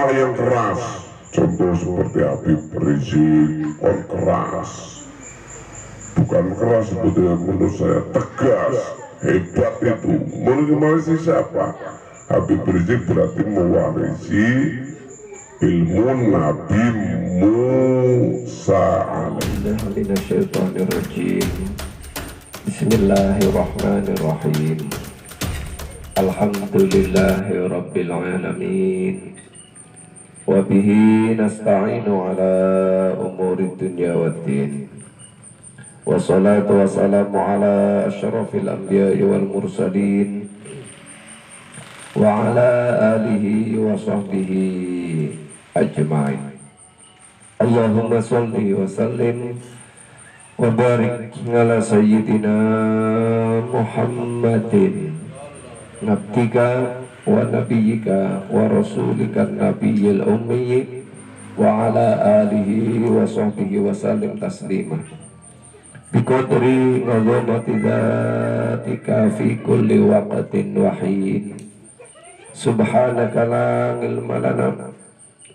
ulama yang keras, contoh seperti Habib Rizik, keras, bukan keras sebetulnya, menurut saya tegas, hebat itu. Menurut siapa? Habib Rizik berarti mewarisi ilmu Nabi Musa alaihi. Bismillahirrahmanirrahim. Alhamdulillahi rabbil alamin. Wa bihi nasta'inu ala umuri dunya waddin. Wassalatu wassalamu ala asyrafil anbiya'i wal mursalin wa ala alihi wa sahbihi ajma'in. Allahumma salli wa sallim wa barik ala sayyidina Muhammadin nabdika wa nabiyyika wa rasulika nabiyyil ummi wa ala alihi wa sahbihi wa sallim taslima biqadri ngazamati dhatika fi kulli waqtin wahin. Subhanaka la ilma lana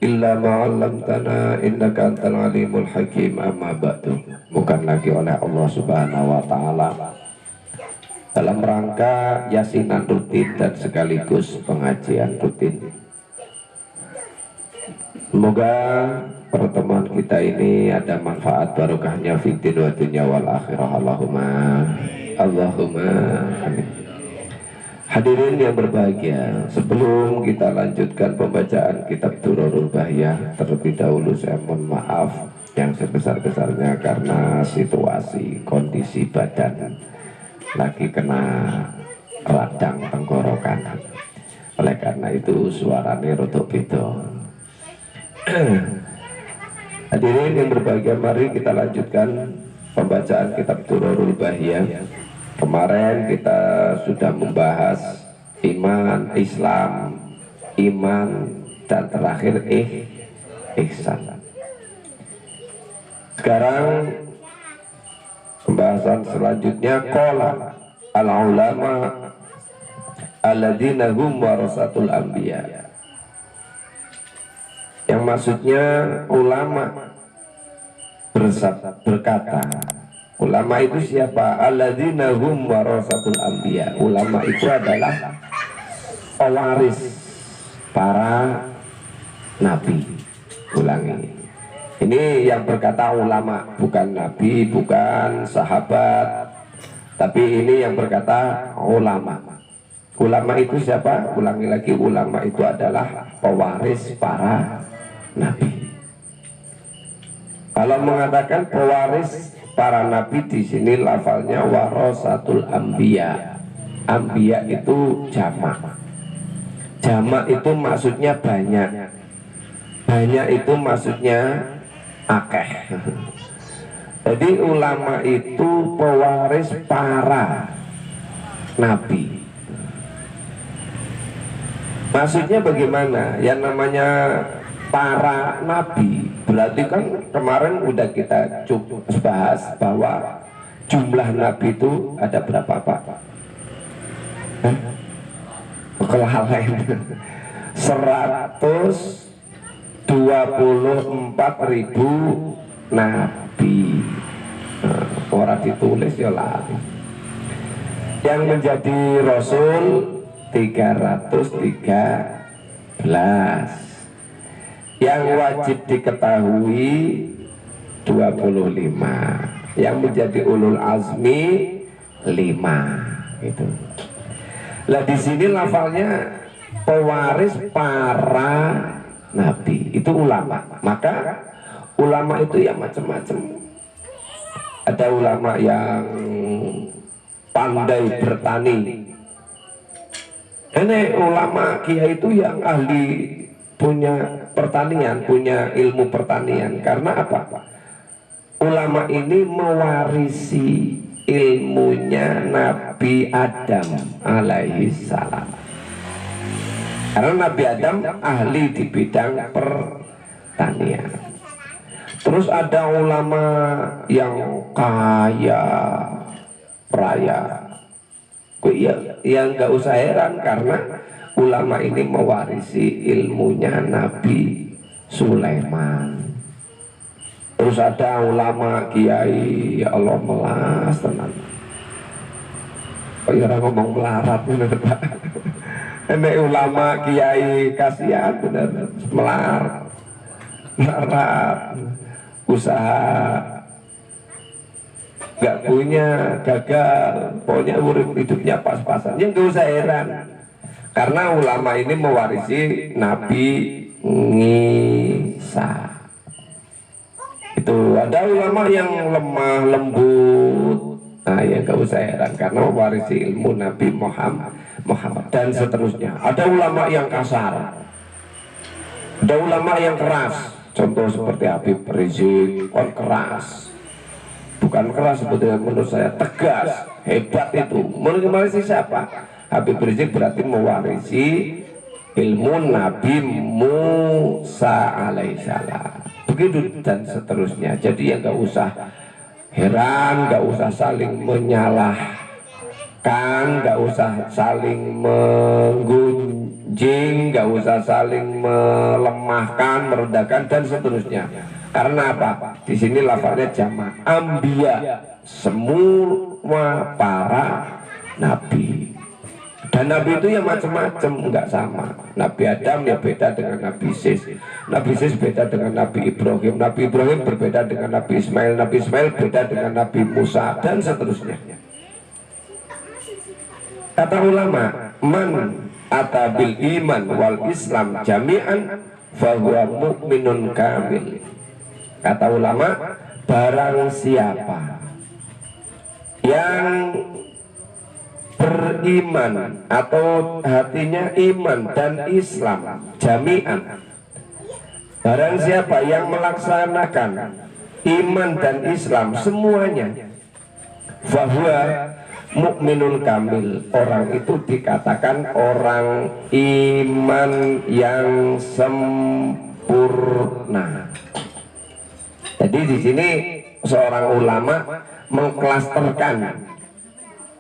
illa ma'allamtana innaka antal alimul hakim. Amma ba'du. Bukan lagi oleh Allah Subhanahu wa ta'ala dalam rangka yasinan rutin dan sekaligus pengajian rutin. Semoga pertemuan kita ini ada manfaat barokahnya fiddin wa dunya wal akhirah. Allahumma amin. Hadirin yang berbahagia, sebelum kita lanjutkan pembacaan kitab Durarul Bahiyah, terlebih dahulu saya mohon maaf yang sebesar-besarnya karena situasi kondisi badan lagi kena radang tenggorokan. Oleh karena itu suaranya rotok beda. Hadirin yang berbahagia, mari kita lanjutkan pembacaan kitab Durarul Bahiyah. Kemarin kita sudah membahas iman, Islam, iman, dan terakhir ihsan. Sekarang pembahasan selanjutnya qala al-ulama alladzina hum warasatul anbiya. Yang maksudnya ulama berkata, ulama itu siapa? Alladzina hum warasatul anbiya. Ulama itu adalah pewaris para nabi. Ulangi. Ini yang berkata ulama, bukan nabi, bukan sahabat, tapi ini yang berkata ulama. Ulama itu siapa? Ulangi lagi, ulama itu adalah pewaris para nabi. Kalau mengatakan pewaris para nabi, di sini lafalnya warasatul anbiya. Anbiya itu jamak. Jamak itu maksudnya banyak. Banyak itu maksudnya akeh. Jadi ulama itu pewaris para nabi. Maksudnya bagaimana? Yang namanya para nabi berarti kan kemarin udah kita bahas bahwa jumlah nabi itu ada berapa Pak? Kalau hal lain 124.000 nabi. Orang ditulis ya lah. Yang menjadi rasul 313. Yang wajib diketahui 25. Yang menjadi ulul azmi 5. Gitu. Lah di sini lafalnya pewaris para nabi, itu ulama. Maka ulama itu ya macam-macam. Ada ulama yang pandai bertani. Ini ulama kiai itu yang ahli punya pertanian, punya ilmu pertanian. Karena apa? Ulama ini mewarisi ilmunya Nabi Adam alaihi salam. Karena Nabi Adam ahli di bidang pertanian. Terus ada ulama yang kaya raya. Ya nggak usah heran karena ulama ini mewarisi ilmunya Nabi Sulaiman. Terus ada ulama kiai, ya Allah melas tenan. Kok ya ngomong melarat bener Pak. Ini ulama kiai kasihan bener melarat. Usaha gak punya, gagal, pokoknya urip hidupnya pas-pasan. Yang gak usah heran, karena ulama ini mewarisi Nabi Isa. Itu ada ulama yang lemah lembut, nah ya gak usah heran karena mewarisi ilmu Nabi Muhammad dan seterusnya. Ada ulama yang kasar, ada ulama yang keras. Contoh seperti Habib Rizik, kon keras. Bukan keras sebetulnya, menurut saya tegas, hebat itu. Mewarisi siapa? Habib Rizik berarti mewarisi ilmu Nabi Musa alaihissalam. Begitu dan seterusnya. Jadi ya nggak usah heran, nggak usah saling menyalahkan, nggak usah saling menggunjing, nggak usah saling melemahkan, merendahkan dan seterusnya. Karena apa? Di sini lafaznya jamak anbiya, semua para nabi. Dan nabi itu ya macam-macam, nggak sama. Nabi Adam ya beda dengan Nabi Sis. Nabi Sis beda dengan Nabi Ibrahim. Nabi Ibrahim berbeda dengan Nabi Ismail. Nabi Ismail beda dengan Nabi Musa dan seterusnya. Kata ulama, man atabil iman wal Islam jami'an fahuwa mu'minun kamil. Kata ulama, barang siapa yang beriman atau hatinya iman dan Islam jami'an, barang siapa yang melaksanakan iman dan Islam semuanya, fahuwa mukminun kamil, orang itu dikatakan orang iman yang sempurna. Jadi di sini seorang ulama mengklasterkan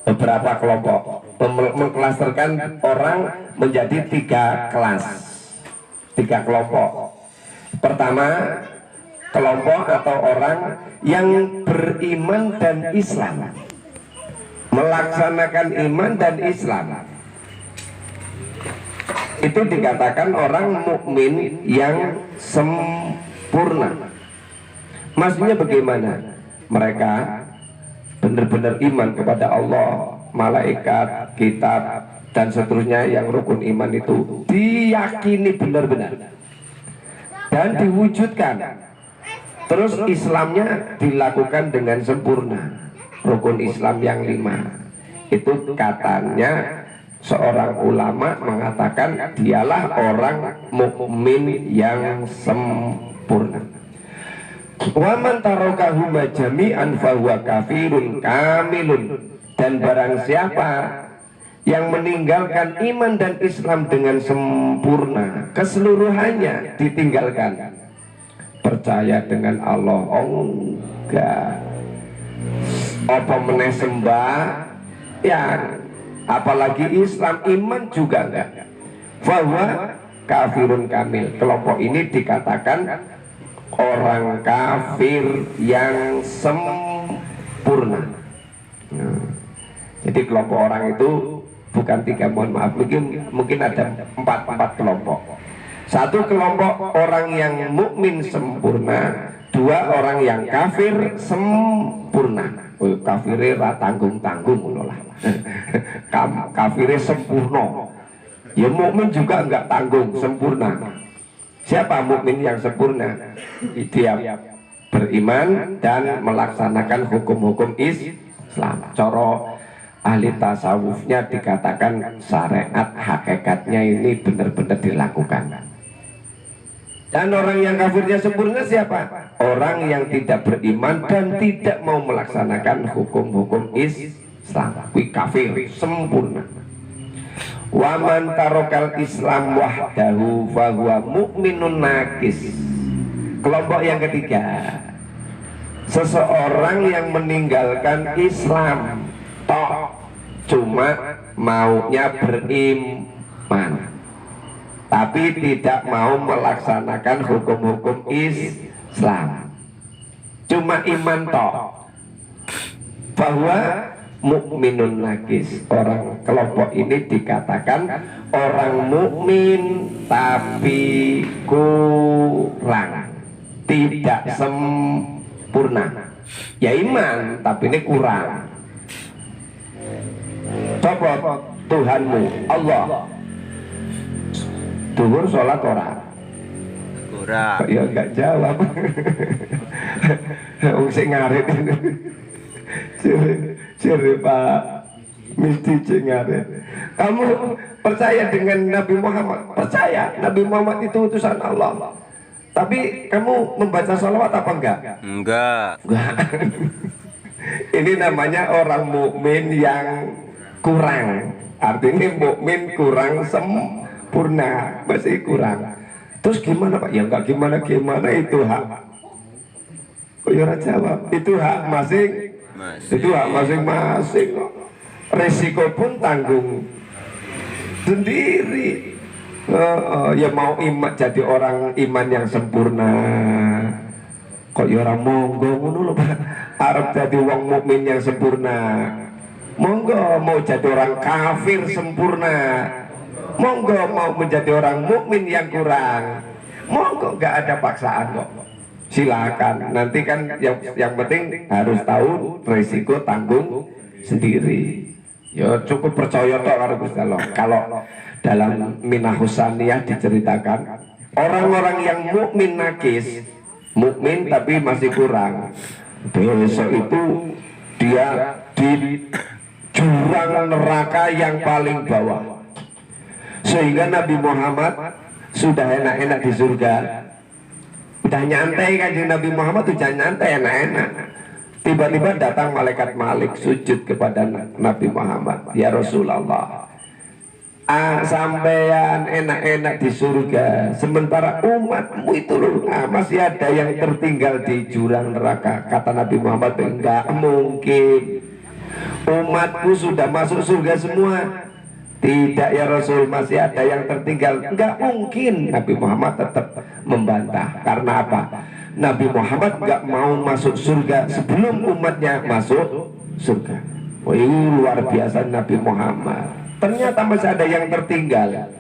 beberapa kelompok, mengklasterkan orang menjadi 3 kelas, 3 kelompok. Pertama, kelompok atau orang yang beriman dan Islam, melaksanakan iman dan Islam, itu dikatakan orang mukmin yang sempurna. Maksudnya bagaimana? Mereka benar-benar iman kepada Allah, malaikat, kitab dan seterusnya yang rukun iman itu diyakini benar-benar dan diwujudkan. Terus Islamnya dilakukan dengan sempurna. Rukun Islam yang 5 itu katanya seorang ulama mengatakan dialah orang mukmin yang sempurna. Wa man tarakahuma jami'an fahuwa kafirun kamilun. Dan barang siapa yang meninggalkan iman dan Islam dengan sempurna, keseluruhannya ditinggalkan, percaya dengan Allah enggak, apa meneh sembah ya, apalagi Islam, iman juga enggak, fahuwa kafirun kamil. Kelompok ini dikatakan orang kafir yang sempurna. Jadi kelompok orang itu bukan 3, mohon maaf, mungkin ada 4 kelompok. 1 kelompok orang yang mukmin sempurna, 2 orang yang kafir sempurna. Kafirnya tanggung-tanggung lah. Kafirnya sempurna. Ya mukmin juga enggak tanggung, sempurna. Siapa mukmin yang sempurna? Dia beriman dan melaksanakan hukum-hukum Islam. Coro ahli tasawufnya dikatakan syariat hakikatnya ini benar-benar dilakukan. Dan orang yang kafirnya sempurna siapa? Orang yang tidak beriman dan tidak mau melaksanakan hukum-hukum Islam. Wih, kafir sempurna. Wa man tarokal Islam wahdahu fahuwa mu'minun nakis. Kelompok yang ketiga, seseorang yang meninggalkan Islam tok, cuma maunya beriman. tapi tidak mau melaksanakan hukum-hukum Islam, cuma iman toh. Bahwa mukminun nakis, orang kelompok ini dikatakan orang mukmin tapi kurang, tidak sempurna. Ya iman tapi ini kurang. Coba Tuhanmu Allah duhur sholat orang kurang, ya enggak jawab. Usik ngarit ciri Pak mesti ngarit. Kamu percaya dengan Nabi Muhammad? Percaya Nabi Muhammad itu utusan Allah. Tapi kamu membaca sholawat apa enggak? Enggak. Ini namanya orang mukmin yang kurang. Artinya mukmin kurang sempurna, masih kurang. Terus gimana Pak? Ya enggak gimana itu hak. Kok ya jawab? Itu hak itu hak masing-masing. Resiko pun tanggung sendiri. Ya mau iman jadi orang iman yang sempurna. Kok ya orang monggo ngono lho Pak. Arep jadi wong mukmin yang sempurna. Monggo mau jadi orang kafir sempurna. Monggo mau menjadi orang mukmin yang kurang. Monggo, enggak ada paksaan kok. Silakan. Nanti kan yang penting harus tahu resiko tanggung sendiri. Ya cukup percaya tok karo Gusti Allah. Kalau dalam Minah Husaniyah diceritakan orang-orang yang mukmin nakis, mukmin tapi masih kurang, besok itu dia di jurang neraka yang paling bawah. Sehingga Nabi Muhammad sudah enak-enak di surga, udah nyantai kan, Nabi Muhammad udah nyantai enak-enak. Tiba-tiba datang malaikat Malik sujud kepada Nabi Muhammad, ya Rasulullah, sampean enak-enak di surga, sementara umatmu itu loh, masih ada yang tertinggal di jurang neraka. Kata Nabi Muhammad, enggak mungkin, umatku sudah masuk surga semua. Tidak ya Rasul, masih ada yang tertinggal. Enggak mungkin. Nabi Muhammad tetap membantah. Karena apa? Nabi Muhammad enggak mau masuk surga sebelum umatnya masuk surga. Wah, ini luar biasa Nabi Muhammad. Ternyata masih ada yang tertinggal.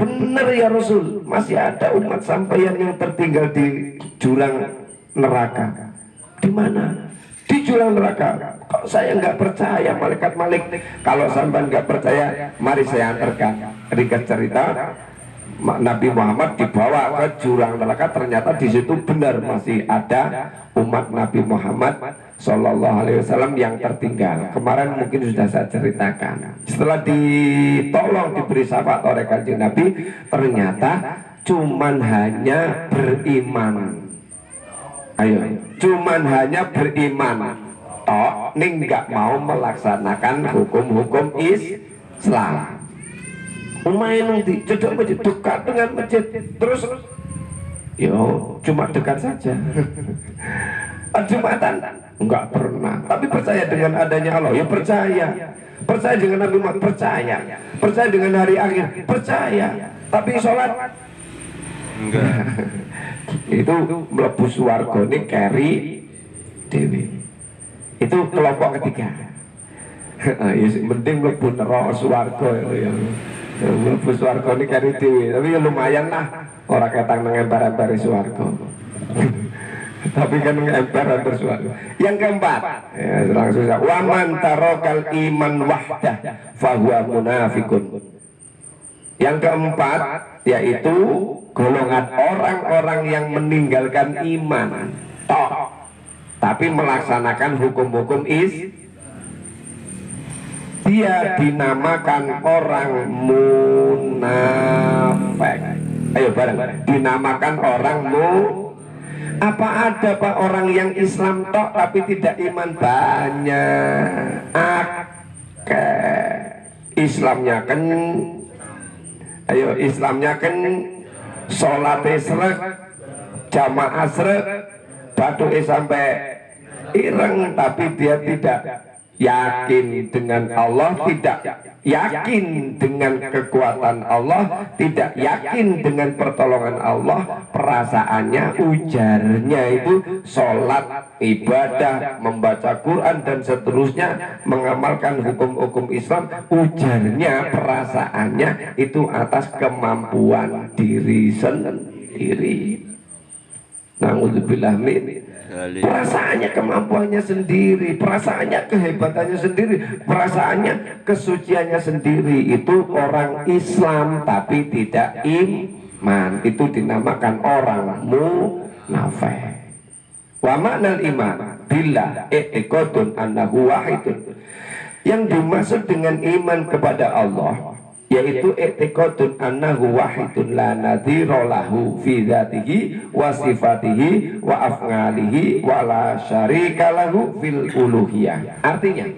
Benar ya Rasul, masih ada umat sampeyan yang tertinggal di jurang neraka. Di mana? Di jurang neraka. Kok saya nggak percaya, malaikat Malik? Kalau sampean nggak percaya, mari saya antarkan. Ringkas cerita, Nabi Muhammad dibawa ke jurang neraka. Ternyata di situ benar masih ada umat Nabi Muhammad Sallallahu Alaihi Wasallam yang tertinggal. Kemarin mungkin sudah saya ceritakan. Setelah ditolong, diberi syafaat oleh Kanjeng Nabi, ternyata cuman hanya beriman. Ayo, cuman hanya beriman. Tok, ning nggak mau melaksanakan hukum-hukum Islam. Umay nanti cocok masjid, dekat dengan masjid, terus, yo cuma dekat saja. Jumatan enggak pernah, tapi percaya dengan adanya Allah, ya percaya. Percaya dengan Nabi Muhammad, percaya. Percaya dengan hari akhir, percaya. Tapi sholat enggak. Itu mlebu swarga ini keri dewi. Itu kelompok ketiga. Ya mending mlebu neraka swarga ya. Mlebu swarga ini keri dewi, tapi ya lumayan lah. Ora ketang nang embar-embar swarga. Tapi kan embar-embar swarga. Yang keempat, ya langsung saja. Wa man tarakal iman wahdah fahuwa munafiqun. Yang keempat yaitu golongan orang-orang yang meninggalkan iman toh, tapi melaksanakan hukum-hukum dia dinamakan orang munafik. Ayo bareng, dinamakan orang apa ada Pak orang yang Islam tok tapi tidak iman? Banyak. Islamnya kan, ayo Islamnya kan sholat srek, jamaah srek, batu sampai ireng, tapi dia tidak yakin dengan Allah, tidak yakin dengan kekuatan Allah, tidak yakin dengan pertolongan Allah, perasaannya, ujarnya itu sholat, ibadah, membaca Quran dan seterusnya, mengamalkan hukum-hukum Islam, ujarnya, perasaannya itu atas kemampuan diri sendiri. Na'udzubillah min. Perasaannya kemampuannya sendiri, perasaannya kehebatannya sendiri, perasaannya kesuciannya sendiri. Itu orang Islam tapi tidak iman, itu dinamakan orang munafik. Wa ma'nal iman billah i'tiqadun annahu wahidun. Yang dimaksud dengan iman kepada Allah yaitu i'tiqadun annahu wahidun la nadhira lahu fi dzatihi wa sifatihi wa af'alihi wa la syarika lahu fil uluhiyah. Artinya,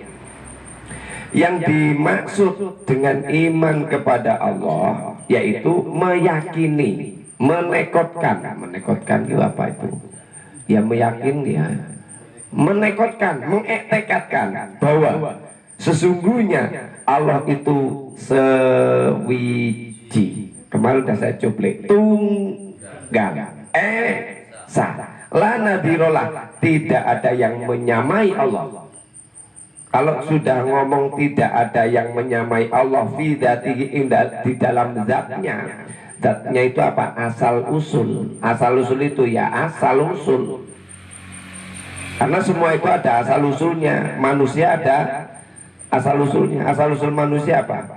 yang dimaksud dengan iman kepada Allah yaitu meyakini, menekotkan itu apa itu? Ya meyakini, ya menekotkan, mengiktikadkan bahwa sesungguhnya Allah itu sewiji. Kemarin sudah saya cuplik, tunggal, esa, la nadirolah, tidak ada yang menyamai Allah. Kalau sudah ngomong tidak ada yang menyamai Allah fi dzatihi, di dalam zatnya. Zatnya itu apa? Asal usul. Asal usul itu ya asal usul. Karena semua itu ada asal usulnya. Manusia ada asal usulnya. Asal usul manusia apa?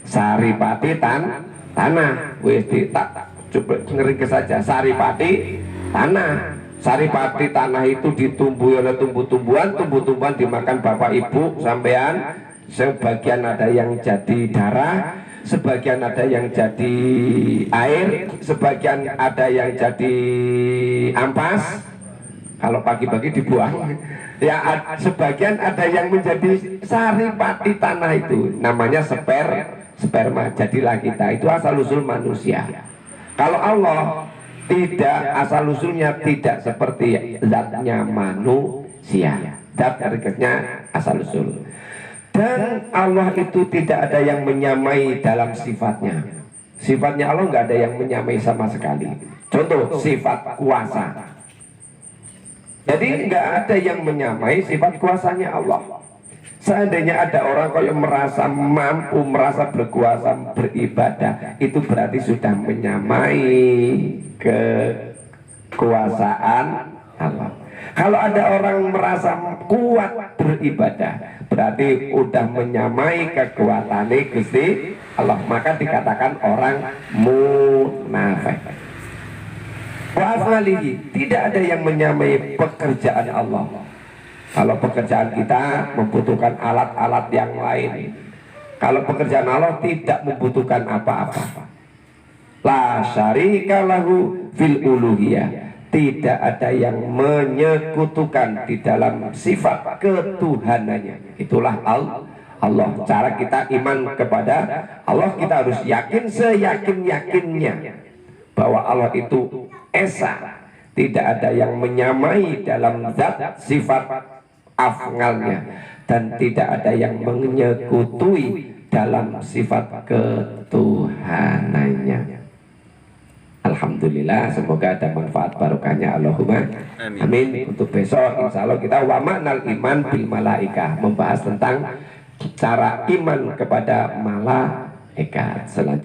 Saripati tanah. Wis coba ngeri saja. Saripati tanah. Saripati tanah itu ditumbuhi oleh tumbuh-tumbuhan dimakan bapak ibu sampean. Sebagian ada yang jadi darah, sebagian ada yang jadi air, sebagian ada yang jadi ampas. Kalau pagi-pagi dibuang. Ya, sebagian ada yang menjadi saripati tanah itu, namanya sperma. Jadilah kita, itu asal usul manusia. Kalau Allah tidak, asal usulnya tidak seperti zatnya manusia. Zat artinya asal usul. Dan Allah itu tidak ada yang menyamai dalam sifatnya. Sifatnya Allah nggak ada yang menyamai sama sekali. Contoh sifat kuasa. Jadi nggak ada yang menyamai sifat kuasanya Allah. Seandainya ada orang yang merasa mampu, merasa berkuasa, beribadah, itu berarti sudah menyamai kekuasaan Allah. Kalau ada orang merasa kuat beribadah, berarti sudah menyamai kekuatannya Gusti Allah, maka dikatakan orang munafik. Wa'afalihi, tidak ada yang menyamai pekerjaan Allah. Kalau pekerjaan kita membutuhkan alat-alat yang lain, kalau pekerjaan Allah tidak membutuhkan apa-apa. La syarika lahu fil uluhiyah, tidak ada yang menyekutukan di dalam sifat ketuhanannya. Itulah Allah. Cara kita iman kepada Allah, kita harus yakin seyakin-yakinnya bahwa Allah itu esa, tidak ada yang menyamai dalam zat, sifat, afngalnya, dan tidak ada yang menyekutui dalam sifat ketuhanannya. Alhamdulillah, semoga ada manfaat barokahnya. Allahumma amin. Untuk besok insya Allah kita wa ma'nal iman bil malaikah, membahas tentang cara iman kepada malaikat. Selanjutnya